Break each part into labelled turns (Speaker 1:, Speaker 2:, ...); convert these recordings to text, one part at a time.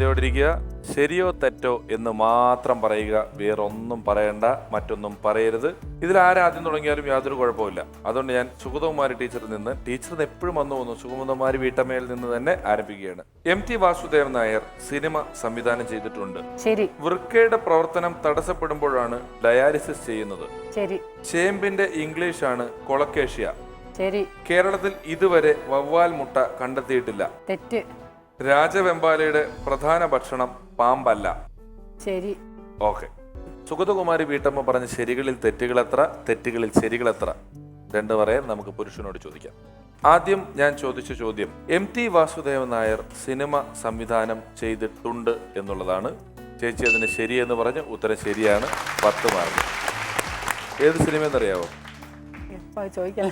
Speaker 1: ശ്രദ്ധയോടിരിക്കുക. ശരിയോ തെറ്റോ എന്ന് മാത്രം പറയുക, വേറൊന്നും പറയണ്ട, മറ്റൊന്നും പറയരുത്. ഇതിൽ ആരാദ്യം തുടങ്ങിയാലും യാതൊരു കുഴപ്പമില്ല. അതുകൊണ്ട് ഞാൻ സുഗതകുമാരി ടീച്ചറിൽ നിന്ന്, ടീച്ചറിന് എപ്പോഴും വന്നു പോകുന്നു, സുഗതകുമാരി വീട്ടമ്മയിൽ നിന്ന് തന്നെ ആരംഭിക്കുകയാണ്. MT വാസുദേവൻ നായർ സിനിമ സംവിധാനം ചെയ്തിട്ടുണ്ട്.
Speaker 2: ശരി.
Speaker 1: വൃക്കയുടെ പ്രവർത്തനം തടസ്സപ്പെടുമ്പോഴാണ് ഡയാലിസിസ് ചെയ്യുന്നത്.
Speaker 2: ശരി.
Speaker 1: ചേമ്പിന്റെ ഇംഗ്ലീഷാണ് കൊളക്കേഷ്യ.
Speaker 2: ശരി.
Speaker 1: കേരളത്തിൽ ഇതുവരെ വവ്വാൽ മുട്ട കണ്ടെത്തിയിട്ടില്ല.
Speaker 2: തെറ്റ്.
Speaker 1: രാജവെമ്പാലയുടെ പ്രധാന ഭക്ഷണം പാമ്പല്ല.
Speaker 2: ശരി.
Speaker 1: ഓക്കെ. സുഗതകുമാരി വീട്ടമ്മ പറഞ്ഞ ശരികളിൽ തെറ്റുകൾ എത്ര, തെറ്റുകളിൽ ശരികൾ എത്ര? രണ്ട് പറയാൻ നമുക്ക് പുരുഷനോട് ചോദിക്കാം. ആദ്യം ഞാൻ ചോദിച്ച ചോദ്യം MT വാസുദേവൻ നായർ സിനിമ സംവിധാനം ചെയ്തിട്ടുണ്ട് എന്നുള്ളതാണ്. ചേച്ചി അതിന് ശരിയെന്ന് പറഞ്ഞ് ഉത്തരം ശരിയാണ്. 10 മാർക്ക്. ഏത് സിനിമയെന്നറിയാവോ?
Speaker 2: ചോദിക്കാം.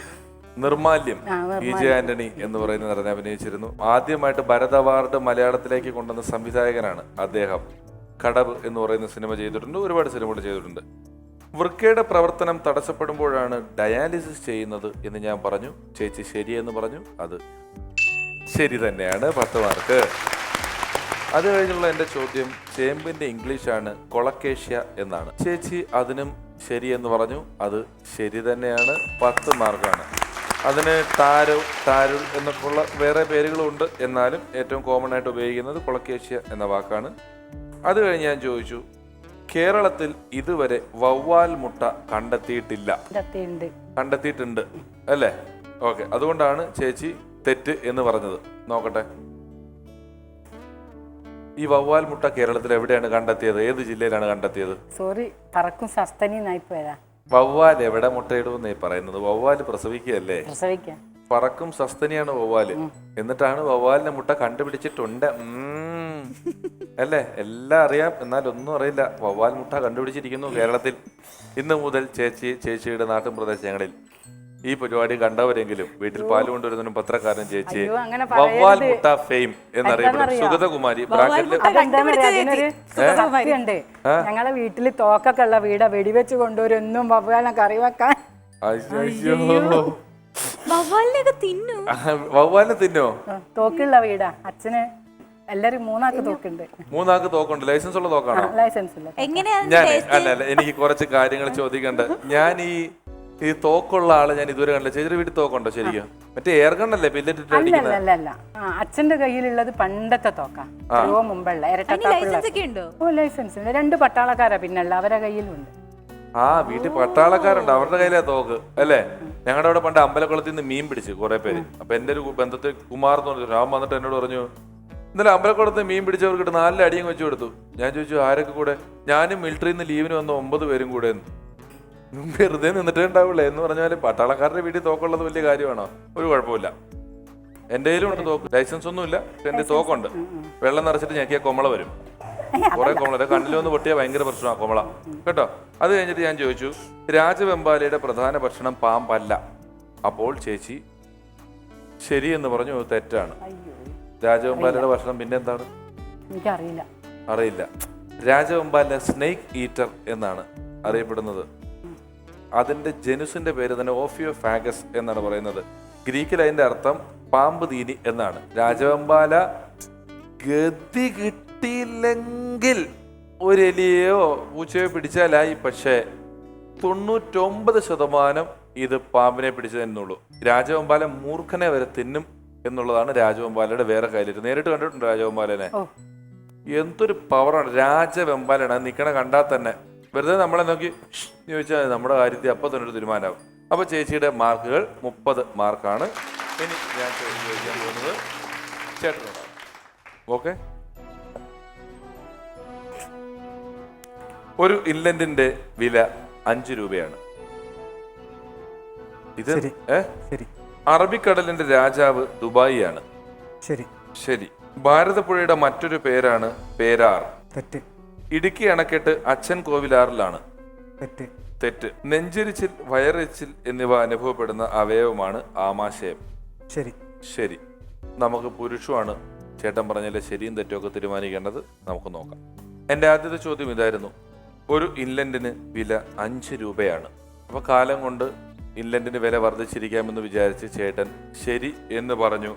Speaker 1: നിർമാല്യം. PJ ആന്റണി എന്ന് പറയുന്ന നടനെ അഭിനയിച്ചിരുന്നു. ആദ്യമായിട്ട് ഭരത് അവാർഡ് മലയാളത്തിലേക്ക് കൊണ്ടുവന്ന സംവിധായകനാണ് അദ്ദേഹം. കടവ് എന്ന് പറയുന്ന സിനിമ ചെയ്തിട്ടുണ്ട്, ഒരുപാട് സിനിമകൾ ചെയ്തിട്ടുണ്ട്. വൃക്കയുടെ പ്രവർത്തനം തടസ്സപ്പെടുമ്പോഴാണ് ഡയാലിസിസ് ചെയ്യുന്നത് എന്ന് ഞാൻ പറഞ്ഞു. ചേച്ചി ശരിയെന്ന് പറഞ്ഞു. അത് ശരി തന്നെയാണ്. 10 മാർക്ക്. അത് കഴിഞ്ഞുള്ള എൻ്റെ ചോദ്യം ചേമ്പിന്റെ ഇംഗ്ലീഷാണ് കൊളക്കേഷ്യ എന്നാണ്. ചേച്ചി അതിനും ശരിയെന്ന് പറഞ്ഞു. അത് ശരി തന്നെയാണ്. 10 മാർക്കാണ്. അതിന് ടാരുൾ എന്നൊക്കെയുള്ള വേറെ പേരുകളുണ്ട്. എന്നാലും ഏറ്റവും കോമൺ ആയിട്ട് ഉപയോഗിക്കുന്നത് കൊളക്കേഷ്യ എന്ന വാക്കാണ്. അത് കഴിഞ്ഞ് ഞാൻ ചോദിച്ചു, കേരളത്തിൽ ഇതുവരെ വവ്വാൽ മുട്ട കണ്ടെത്തിയിട്ടില്ല. കണ്ടെത്തിയിട്ടുണ്ട് അല്ലേ? ഓക്കെ. അതുകൊണ്ടാണ് ചേച്ചി തെറ്റ് എന്ന് പറഞ്ഞത്. നോക്കട്ടെ, ഈ വവ്വാൽ മുട്ട കേരളത്തിൽ എവിടെയാണ് കണ്ടെത്തിയത്? ഏത് ജില്ലയിലാണ് കണ്ടെത്തിയത്?
Speaker 2: സോറി, പറക്കും സസ്തനിന്നായി പോയതാ.
Speaker 1: വവ്വാൽ എവിടെ മുട്ടയിടുമെന്നേ പറയുന്നത്? വവ്വാല് പ്രസവിക്കുകയല്ലേ? പറക്കും സസ്തനിയാണ് വവ്വാല്. എന്നിട്ടാണ് വവ്വാലിന്റെ മുട്ട കണ്ടുപിടിച്ചിട്ടുണ്ട് അല്ലേ? എല്ലാം അറിയാം, എന്നാൽ ഒന്നും അറിയില്ല. വവ്വാൽ മുട്ട കണ്ടുപിടിച്ചിരിക്കുന്നു കേരളത്തിൽ. ഇന്ന് മുതൽ ചേച്ചിയുടെ നാട്ടിൻ പ്രദേശങ്ങളിൽ ഈ പരിപാടി കണ്ടവരെങ്കിലും വീട്ടിൽ പാല് കൊണ്ടുവരുന്നതിനും പത്രക്കാരൻ ചേച്ചിയെ വവ്വാൽ മുട്ട ഫെയിം എന്നറിയപ്പെടും. സുഗതകുമാരി
Speaker 2: ഞങ്ങളെ വീട്ടില് തോക്കൊക്കെ ഉള്ള വീടാ, വെടിവെച്ച് കൊണ്ടുവരുന്നും വവ്വാലിനെ കറി വെക്കാൻ.
Speaker 1: വവ്വാലിനെ തിന്നോ?
Speaker 2: തോക്കുള്ള വീടാ അച്ഛന്. എല്ലാരും 3 ആൾക്ക് തോക്കുണ്ട്.
Speaker 1: 3 ആൾക്ക് തോക്കുണ്ട്. ലൈസൻസ് ഉള്ള തോക്കാണോ?
Speaker 2: ലൈസൻസ് ഇല്ല.
Speaker 1: അല്ല, എനിക്ക് കുറച്ച് കാര്യങ്ങൾ ചോദിക്കണ്ട. ഞാൻ ഈ തോക്കുള്ള ആളെ ഞാൻ ഇതുവരെ കണ്ടില്ല. ചേച്ചിയുടെ വീട്ടിൽ തോക്കുണ്ടോ ശരിക്കും? മറ്റേ എയർ ഗണ്ണല്ലേ പില്ലറ്റ്?
Speaker 2: അല്ല, അച്ഛന്റെ കയ്യിലുള്ളത് പണ്ടത്തെ തോക്കാ, മുമ്പുള്ള ലൈസൻസ്. 2 പട്ടാളക്കാരാ പിന്നല്ല, അവരുടെ കയ്യിലുണ്ട്.
Speaker 1: വീട്ടിൽ പട്ടാളക്കാരുണ്ട്, അവരുടെ കയ്യിലാ തോക്ക് അല്ലേ? ഞങ്ങളുടെ അവിടെ പണ്ട് അമ്പലക്കുളത്തിൽ നിന്ന് മീൻ പിടിച്ച് കുറെ പേര്. അപ്പൊ എന്റെ ഒരു ബന്ധത്തിൽ കുമാർ എന്ന് പറഞ്ഞു, രാം വന്നിട്ട് എന്നോട് പറഞ്ഞു, ഇന്നലെ അമ്പലക്കുളത്ത് മീൻ പിടിച്ചവർക്കിട്ട് 4 അടിയും വെച്ചു കൊടുത്തു. ഞാൻ ചോദിച്ചു ആരൊക്കെ കൂടെ? ഞാനും മിലിറ്ററിയിൽ നിന്ന് ലീവിന് വന്ന 9 പേരും കൂടെ. വെറുതെ നിന്നിട്ടേ ഉണ്ടാവുള്ളേ എന്ന് പറഞ്ഞാല് പട്ടാളക്കാരുടെ വീട്ടിൽ തോക്കുള്ളത് വലിയ കാര്യമാണോ? ഒരു കുഴപ്പമില്ല. എന്റെ കയ്യിലും ഉണ്ട് തോക്ക്. ലൈസൻസ് ഒന്നും ഇല്ല, എന്റെ തോക്കുണ്ട്. വെള്ളം നിറച്ചിട്ട് ഞെക്കിയ കൊമള വരും. കുറെ കൊമള കണ്ണിലൊന്ന് പൊട്ടിയാൽ ഭയങ്കര പ്രശ്നമാണ് കൊമള കേട്ടോ. അത് കഴിഞ്ഞിട്ട് ഞാൻ ചോദിച്ചു, രാജവെമ്പാലയുടെ പ്രധാന ഭക്ഷണം പാമ്പല്ല. അപ്പോൾ ചേച്ചി ശരിയെന്ന് പറഞ്ഞു. തെറ്റാണ്. രാജവെമ്പാലയുടെ ഭക്ഷണം പിന്നെന്താണ്? അറിയില്ല. രാജവെമ്പാല സ്നേക്ക് ഈറ്റർ എന്നാണ് അറിയപ്പെടുന്നത്. അതിന്റെ ജനുസിന്റെ പേര് തന്നെ ഓഫിയോഫാഗസ് എന്നാണ് പറയുന്നത്. ഗ്രീക്കിൽ അതിന്റെ അർത്ഥം പാമ്പ് തീനി എന്നാണ്. രാജവെമ്പാല ഗതി കിട്ടിയില്ലെങ്കിൽ ഒരു എലിയെയോ പൂച്ചയോ പിടിച്ചാലായി. പക്ഷേ 99% ഇത് പാമ്പിനെ പിടിച്ചു തന്നുള്ളൂ. രാജവെമ്പാല മൂർഖനെ വരെ തിന്നും എന്നുള്ളതാണ് രാജവെമ്പാലയുടെ വേറെ കാര്യം. നേരിട്ട് കണ്ടിട്ടുണ്ട് രാജവെമ്പാലനെ. എന്തൊരു പവറാണ് രാജവെമ്പാലാണ്. നിക്കണ കണ്ടാൽ തന്നെ വെറുതെ നമ്മളെ നോക്കി ചോദിച്ചാൽ നമ്മുടെ കാര്യത്തിൽ അപ്പം തന്നെ ഒരു തീരുമാനമാവും. അപ്പൊ ചേച്ചിയുടെ മാർക്കുകൾ 30 മാർക്കാണ്. ഇനി ഞാൻ ചോദിക്കാൻ പോകുന്നത് ചേട്ടനോടാണ്. ഓക്കെ. ഒരു ഇൻലൻഡിന്റെ വില 5 രൂപയാണ്. ഇത് അറബിക്കടലിന്റെ രാജാവ് ദുബായിയാണ്. ശരി. ഭാരതപ്പുഴയുടെ മറ്റൊരു പേരാണ് പേരാർ. ഇടുക്കി അണക്കെട്ട് അച്ഛൻ കോവിലാറിലാണ്. തെറ്റ്. നെഞ്ചരിച്ചിൽ, വയറിച്ചിൽ എന്നിവ അനുഭവപ്പെടുന്ന അവയവമാണ് ആമാശയം. ശരി. നമുക്ക് പുരുഷമാണ് ചേട്ടൻ പറഞ്ഞാലേ ശരിയും തെറ്റുമൊക്കെ തീരുമാനിക്കേണ്ടത്. നമുക്ക് നോക്കാം. എൻ്റെ ആദ്യത്തെ ചോദ്യം ഇതായിരുന്നു. ഒരു ഇൻലൻഡിന് വില 5 രൂപയാണ്. അപ്പൊ കാലം കൊണ്ട് ഇൻലൻഡിന് വില വർദ്ധിച്ചിരിക്കാമെന്ന് വിചാരിച്ച് ചേട്ടൻ ശരി എന്ന് പറഞ്ഞു.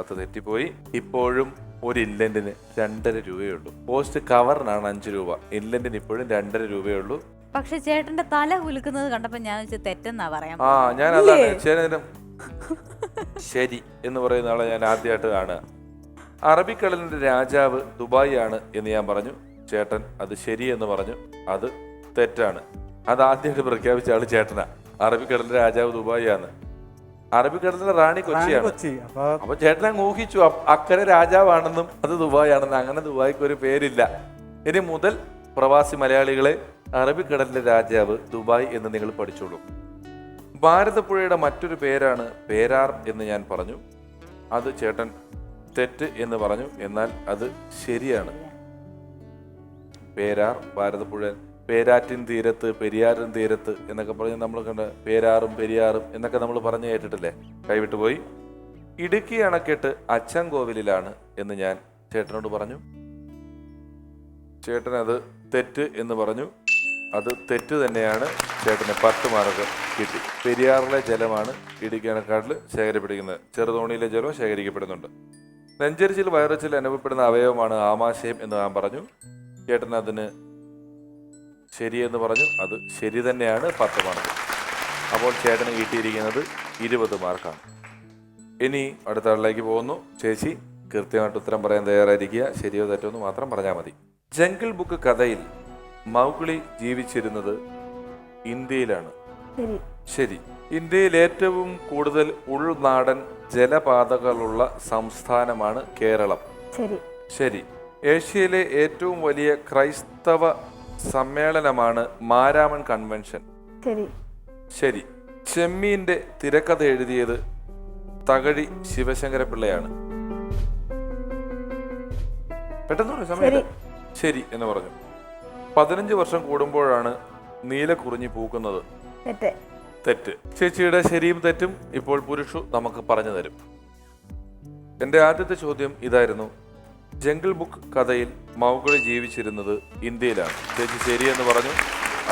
Speaker 1: അത് തെറ്റിപ്പോയി. ഇപ്പോഴും ഒരു ഇൻലൻഡിന് 2.5 രൂപയേ ഉള്ളൂ. പോസ്റ്റ് കവറിനാണ് 5 രൂപ. ഇൻലൻഡിന് ഇപ്പോഴും 2.5 രൂപയേ ഉള്ളൂ.
Speaker 3: പക്ഷെ ചേട്ടന്റെ തല കുലുക്കുന്നത് കണ്ടപ്പോ ഞാൻ തെറ്റെന്നാ പറയാം.
Speaker 1: ഞാൻ അതാണ് ചേട്ടനും ശരി എന്ന് പറയുന്ന ആളെ ഞാൻ ആദ്യമായിട്ട് കാണുക. അറബിക്കടലിന്റെ രാജാവ് ദുബായ് ആണ് എന്ന് ഞാൻ പറഞ്ഞു. ചേട്ടൻ അത് ശരി എന്ന് പറഞ്ഞു. അത് തെറ്റാണ്. അത് ആദ്യമായിട്ട് പ്രഖ്യാപിച്ച ആള് ചേട്ടനാ. അറബിക്കടലിന്റെ രാജാവ് ദുബായ് ആണ്. അറബിക്കടലിന്റെ റാണി കൊച്ചിയാണ്. അപ്പൊ ചേട്ടനെ ഊഹിച്ചു അക്കരെ രാജാവാണെന്നും അത് ദുബായ് ആണെന്നും. അങ്ങനെ ദുബായ്ക്ക് ഒരു പേരില്ല. ഇനി മുതൽ പ്രവാസി മലയാളികളെ അറബിക്കടലിന്റെ രാജാവ് ദുബായ് എന്ന് നിങ്ങൾ പഠിച്ചോളൂ. ഭാരതപ്പുഴയുടെ മറ്റൊരു പേരാണ് പേരാർ എന്ന് ഞാൻ പറഞ്ഞു. അത് ചേട്ടൻ തെറ്റ് എന്ന് പറഞ്ഞു. എന്നാൽ അത് ശരിയാണ്. പേരാർ ഭാരതപ്പുഴ, പേരാറ്റിൻ തീരത്ത്, പെരിയാറിൻ തീരത്ത് എന്നൊക്കെ പറഞ്ഞ് നമ്മൾ കണ്ട പേരാറും പെരിയാറും എന്നൊക്കെ നമ്മൾ പറഞ്ഞു കേട്ടിട്ടില്ലേ? കൈവിട്ടു പോയി. ഇടുക്കി അണക്കെട്ട് അച്ചൻകോവിലാണ് എന്ന് ഞാൻ ചേട്ടനോട് പറഞ്ഞു. ചേട്ടൻ അത് തെറ്റ് എന്ന് പറഞ്ഞു. അത് തെറ്റ് തന്നെയാണ്. ചേട്ടന് 10 മാർക്ക് കിട്ടി. പെരിയാറിലെ ജലമാണ് ഇടുക്കി അണക്കാട്ടിൽ ശേഖരിക്കപ്പെടുന്നത്. ചെറുതോണിയിലെ ജലവും ശേഖരിക്കപ്പെടുന്നുണ്ട്. നെഞ്ചരിച്ചിൽ വയറിച്ചിൽ അനുഭവപ്പെടുന്ന അവയവമാണ് ആമാശയം എന്ന് ഞാൻ പറഞ്ഞു. ചേട്ടൻ അതിന് ശരിയെന്ന് പറഞ്ഞു. അത് ശരി തന്നെയാണ്. 10 മാർക്ക്. അപ്പോൾ ചേട്ടന് കിട്ടിയിരിക്കുന്നത് 20 മാർക്കാണ്. ഇനി അടുത്ത ആളിലേക്ക് പോകുന്നു. ചേച്ചി കൃത്യമായിട്ട് ഉത്തരം പറയാൻ തയ്യാറായിരിക്കുക. ശരിയോ തെറ്റോ എന്ന് മാത്രം പറഞ്ഞാൽ മതി. ജംഗിൾ ബുക്ക് കഥയിൽ മൗഗ്ലി ജീവിച്ചിരുന്നത് ഇന്ത്യയിലാണ്. ശരി. ഇന്ത്യയിൽ ഏറ്റവും കൂടുതൽ ഉൾനാടൻ ജലപാതകളുള്ള സംസ്ഥാനമാണ് കേരളം. ശരി. ഏഷ്യയിലെ ഏറ്റവും വലിയ ക്രൈസ്തവ സമ്മേളനമാണ് മാരാമൺ കൺവെൻഷൻ. ശരി. ചെമ്മീന്റെ തിരക്കഥ എഴുതിയത് തകഴി ശിവശങ്കരപിള്ളയാണ്. പെട്ടെന്ന് സമയത്ത് ശരി എന്ന് പറഞ്ഞു. 15 വർഷം കൂടുമ്പോഴാണ് നീലക്കുറിഞ്ഞി പൂക്കുന്നത്. തെറ്റ്. ചേച്ചിയുടെ ശരിയും തെറ്റും ഇപ്പോൾ പുരുഷു നമുക്ക് പറഞ്ഞു തരും. എന്റെ ആദ്യത്തെ ചോദ്യം ഇതായിരുന്നു. ജംഗിൾ ബുക്ക് കഥയിൽ മൗഗ്ലി ജീവിച്ചിരുന്നത് ഇന്ത്യയിലാണ്. ചേച്ചി ശരിയെന്ന് പറഞ്ഞു.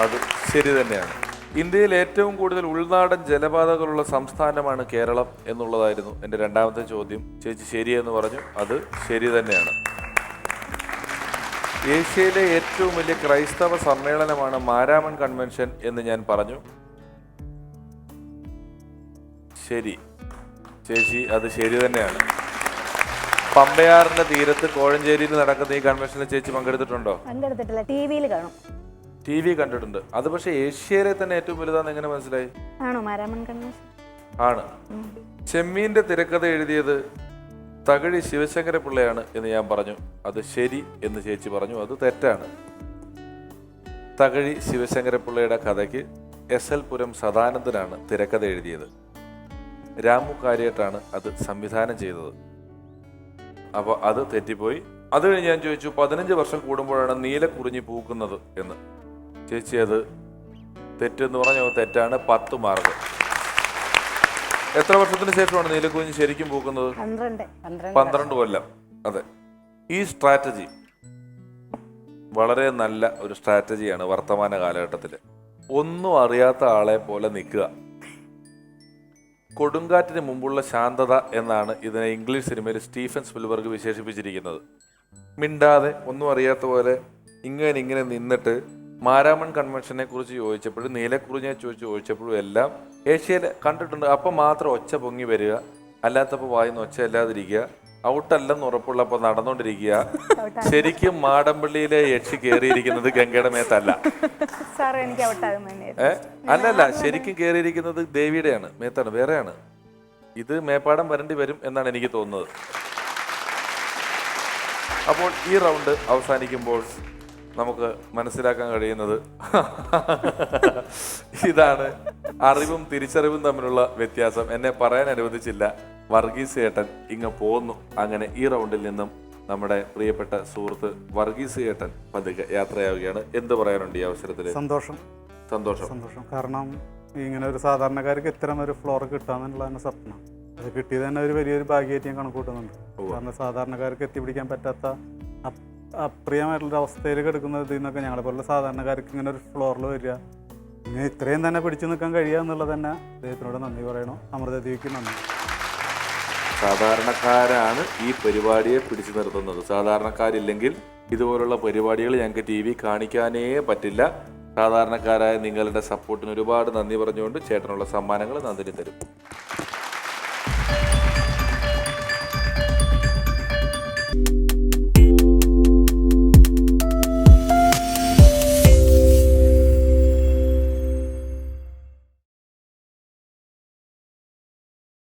Speaker 1: അത് ശരി തന്നെയാണ്. ഇന്ത്യയിൽ ഏറ്റവും കൂടുതൽ ഉൾനാടൻ ജലപാതകളുള്ള സംസ്ഥാനമാണ് കേരളം എന്നുള്ളതായിരുന്നു എൻ്റെ രണ്ടാമത്തെ ചോദ്യം. ചേച്ചി ശരിയെന്ന് പറഞ്ഞു. അത് ശരി തന്നെയാണ്. ഏഷ്യയിലെ ഏറ്റവും വലിയ ക്രൈസ്തവ സമ്മേളനമാണ് മാരാമൺ കൺവെൻഷൻ എന്ന് ഞാൻ പറഞ്ഞു. ശരി. ചേച്ചി അത് ശരി തന്നെയാണ്. പമ്പയാറിന്റെ തീരത്ത് കോഴഞ്ചേരിയിൽ നടക്കുന്ന ഈ കൺവെൻഷനിൽ ചേച്ചി പങ്കെടുത്തിട്ടുണ്ടോ? ടി വി കണ്ടിട്ടുണ്ട്. അത് പക്ഷെ ഏഷ്യയിലെ തന്നെ ഏറ്റവും വലുതാന്ന് എങ്ങനെ മനസ്സിലായി? ആണ്. ചെമ്മീന്റെ തിരക്കഥ എഴുതിയത് തകഴി ശിവശങ്കരപിള്ളയാണ് എന്ന് ഞാൻ പറഞ്ഞു. അത് ശരി എന്ന് ചേച്ചി പറഞ്ഞു. അത് തെറ്റാണ്. തകഴി ശിവശങ്കരപിള്ളയുടെ കഥയ്ക്ക് SL പുരം സദാനന്ദനാണ് തിരക്കഥ എഴുതിയത്. രാമു കാര്യട്ടാണ് അത് സംവിധാനം ചെയ്തത്. അപ്പോൾ അത് തെറ്റിപ്പോയി. അത് കഴിഞ്ഞ് ഞാൻ ചോദിച്ചു 15 വർഷം കൂടുമ്പോഴാണ് നീലക്കുറിഞ്ഞി പൂക്കുന്നത് എന്ന്. ചേച്ചി അത് തെറ്റെന്ന് പറഞ്ഞു. തെറ്റാണ്. 10 മാർക്ക്. എത്ര വർഷത്തിന് ശേഷമാണ് നീലക്കുറിഞ്ഞി ശരിക്കും പൂക്കുന്നത്? 12 കൊല്ലം. അതെ. ഈ സ്ട്രാറ്റജി വളരെ നല്ല ഒരു സ്ട്രാറ്റജിയാണ് വർത്തമാന കാലഘട്ടത്തിൽ. ഒന്നും അറിയാത്ത ആളെ പോലെ നിൽക്കുക. കൊടുങ്കാറ്റിന് മുമ്പുള്ള ശാന്തത എന്നാണ് ഇതിനെ ഇംഗ്ലീഷ് സിനിമയിൽ സ്റ്റീഫൻ സ്പിൽബർഗ് വിശേഷിപ്പിച്ചിരിക്കുന്നത്. മിണ്ടാതെ ഒന്നും അറിയാത്ത പോലെ ഇങ്ങനെ നിന്നിട്ട് മാരാമൺ കൺവെൻഷനെ കുറിച്ച് ചോദിച്ചപ്പോഴും നീലക്കുറിഞ്ഞിയെ ചോദിച്ചപ്പോഴും എല്ലാം ഏഷ്യയിൽ കണ്ടിട്ടുണ്ട്. അപ്പം മാത്രം ഒച്ച പൊങ്ങി വരിക, അല്ലാത്തപ്പോൾ വായിന്ന് ഒച്ച അല്ലാതിരിക്കുക, ഔട്ടല്ലെന്ന് ഉറപ്പുള്ളപ്പോൾ നടന്നുകൊണ്ടിരിക്കുക. ശരിക്കും മാടമ്പള്ളിയിലെ യക്ഷി കയറിയിരിക്കുന്നത് ഗംഗയുടെ മേത്തല്ല. അല്ലല്ല, ശരിക്കും കയറിയിരിക്കുന്നത് ദേവിയുടെയാണ് മേത്താണ്, വേറെയാണ്. ഇത് മേപ്പാടം വരേണ്ടി വരും എന്നാണ് എനിക്ക് തോന്നുന്നത്. അപ്പോൾ ഈ റൗണ്ട് അവസാനിക്കുമ്പോൾ നമുക്ക് മനസ്സിലാക്കാൻ കഴിയുന്നത് ഇതാണ് അറിവും തിരിച്ചറിവും തമ്മിലുള്ള വ്യത്യാസം. എന്നെ പറയാൻ അനുവദിച്ചില്ല. വർഗീസ് ഏട്ടൻ ഇങ്ങ് പോന്നു. അങ്ങനെ ഈ റൗണ്ടിൽ നിന്നും നമ്മുടെ പ്രിയപ്പെട്ട സുഹൃത്ത് വർഗീസ് ഏട്ടൻ പതുക്കെ യാത്രയാവുകയാണ്. എന്ത് പറയാനുണ്ട് ഈ അവസരത്തിൽ?
Speaker 4: സന്തോഷം. കാരണം ഇങ്ങനെ ഒരു സാധാരണക്കാർക്ക് ഇത്തരം ഒരു ഫ്ലോർ കിട്ടാന്നുള്ളതാണ് സ്വപ്നം. അത് കിട്ടിയത് തന്നെ ഒരു വലിയൊരു ഭാഗ്യമായിട്ട് ഞാൻ കണക്കൂട്ടുന്നുണ്ട്. കാരണം സാധാരണക്കാർക്ക് എത്തിപ്പിടിക്കാൻ പറ്റാത്ത അപ്രിയമായിട്ടുള്ള അവസ്ഥയിൽ കിടക്കുന്നത് നിന്നൊക്കെ ഞങ്ങളെ പോലുള്ള സാധാരണക്കാർക്ക് ഇങ്ങനെ ഒരു ഫ്ലോറിൽ വരിക, ഇങ്ങനെ ഇത്രയും തന്നെ പിടിച്ചു നിൽക്കാൻ കഴിയുക എന്നുള്ളത് തന്നെ അദ്ദേഹത്തിനോട് നന്ദി പറയണം. അമൃതദേവിക്ക് നന്ദി.
Speaker 1: സാധാരണക്കാരാണ് ഈ പരിപാടിയെ പിടിച്ചു നിർത്തുന്നത്. സാധാരണക്കാരില്ലെങ്കിൽ ഇതുപോലുള്ള പരിപാടികൾ ഞങ്ങൾക്ക് TV കാണിക്കാനേ പറ്റില്ല. സാധാരണക്കാരായ നിങ്ങളുടെ സപ്പോർട്ടിന് ഒരുപാട് നന്ദി പറഞ്ഞുകൊണ്ട് ചേട്ടനുള്ള സമ്മാനങ്ങൾ നന്ദി തരും.